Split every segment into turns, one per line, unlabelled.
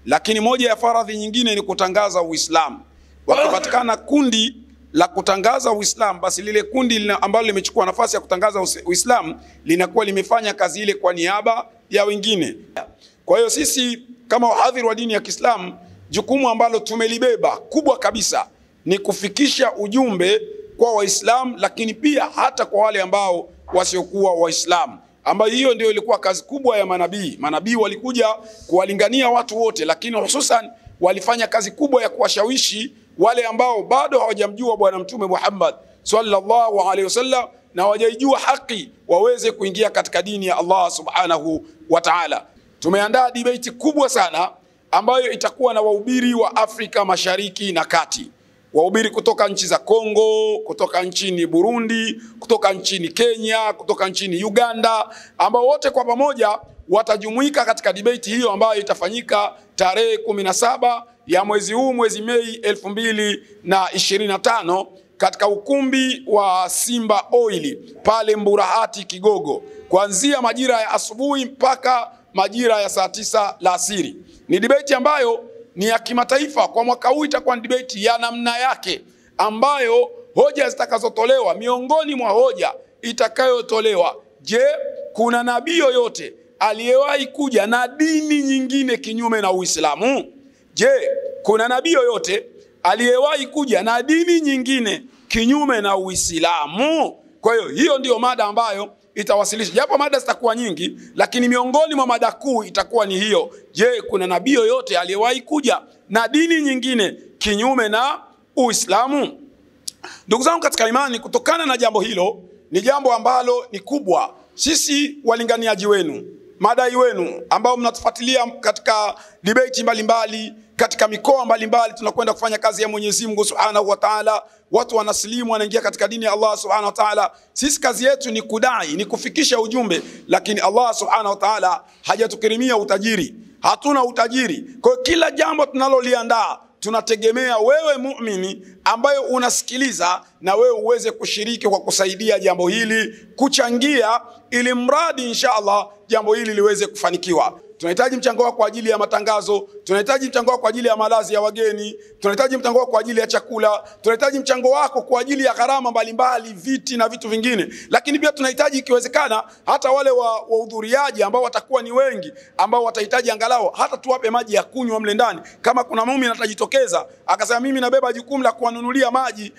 lakini moja ya faradhi nyingine ni kutangaza Uislamu. Wakipatikana kundi la kutangaza Uislamu, basi lile kundi ambalo limechukua nafasi ya kutangaza Uislamu linakuwa limefanya kazi ile kwa niaba ya wengine. Kwa hiyo sisi kama wahadhiri wa dini ya Kiislamu, jukumu ambalo tumelibeba kubwa kabisa ni kufikisha ujumbe kwa Waislamu, lakini pia hata kwa wale ambao wasiokuwa Waislamu, ambayo hiyo ndio ilikuwa kazi kubwa ya manabii. Manabii walikuja kuwalingania watu wote, lakini hususan walifanya kazi kubwa ya kuwashawishi wale ambao bado hawajamjua Bwana Mtume Muhammad sallallahu alaihi wasallam na hawajaijua haki, waweze kuingia katika dini ya Allah subhanahu wa ta'ala. Tumeandaa debate kubwa sana ambayo itakuwa na wahubiri wa Afrika Mashariki na Kati. Wahubiri kutoka nchi za Kongo, kutoka nchini Burundi, kutoka nchini Kenya, kutoka nchini Uganda, ambao wote kwa pamoja watajumuika katika debate hiyo ambayo itafanyika tarehe 17 ya mwezi huu, mwezi Mei 2025 katika ukumbi wa Simba Oil pale Mburahati Kigogo, kuanzia majira ya asubuhi mpaka majira ya saa 9 la asiri. Ni debate ambayo ni ya kimataifa. Kwa mwaka huu itakuwa debate ya namna yake, ambayo hoja zitakazotolewa, miongoni mwa hoja itakayotolewa, je, kuna nabii yoyote aliyewahi kuja na dini nyingine kinyume na Uislamu? Je, kuna nabii yoyote aliyewahi kuja na dini nyingine kinyume na Uislamu? Kwa hiyo hiyo ndio mada ambayo itawasilisha. Japo mada zitakuwa nyingi, lakini miongoni mwa mada kuu itakuwa ni hiyo. Je, kuna nabii yoyote aliyewahi kuja na dini nyingine kinyume na Uislamu? Ndugu zangu katika imani, kutokana na jambo hilo, ni jambo ambalo ni kubwa, sisi walinganiaji wenu, madai wenu ambao mnatufuatilia katika debate mbalimbali, katika mikoa mbalimbali, tunakwenda kufanya kazi ya Mwenyezi Mungu Subhanahu wa Ta'ala. Watu wanaslimu, wanaingia katika dini ya Allah Subhanahu wa Ta'ala. Sisi kazi yetu ni kudai, ni kufikisha ujumbe, lakini Allah Subhanahu wa Ta'ala hajatukirimia utajiri. Hatuna utajiri. Kwa hiyo kila jambo tunaloliandaa tunategemea wewe muumini ambaye unasikiliza, na wewe uweze kushiriki kwa kusaidia jambo hili, kuchangia, ili mradi inshallah jambo hili liweze kufanikiwa. Tunahitaji mchango wako kwa ajili ya matangazo, tunahitaji mchango wako kwa ajili ya malazi ya wageni, tunahitaji mchango wako kwa ajili ya chakula, tunahitaji mchango wako kwa ajili ya gharama mbalimbali, viti na vitu vingine. Lakini pia tunahitaji ikiwezekana hata wale wahudhuriaji ambao watakuwa ni wengi, ambao watahitaji angalau hata tuwape maji ya kunywa mle ndani. Kama kuna muumini atajitokeza akasema mimi nabeba jukumu la kuwanunulia maji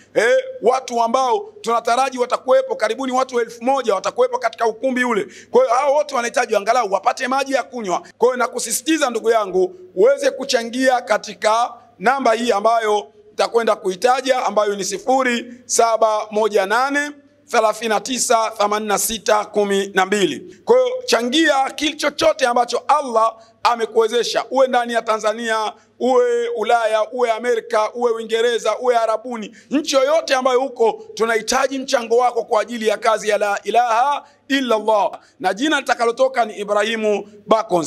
watu ambao tunataraji watakuwepo karibuni watu 1000 watakuwepo katika ukumbi ule. Kwa hiyo hao wote wanahitaji angalau wapate maji ya kunywa. Kwa hiyo nakusisitiza ndugu yangu, uweze kuchangia katika namba hii ambayo nitakwenda kuitaja, ambayo ni 0718 39 86 12. Kwa hiyo changia kile chochote ambacho Allah amekuwezesha, uwe ndani ya Tanzania, uwe Ulaya, uwe Amerika, uwe Uingereza, uwe Arabuni, nchi yoyote ambayo huko, tunahitaji mchango wako kwa ajili ya kazi ya la ilaha illa Allah. Na jina litakalotoka ni Ibrahimu Bakonzi.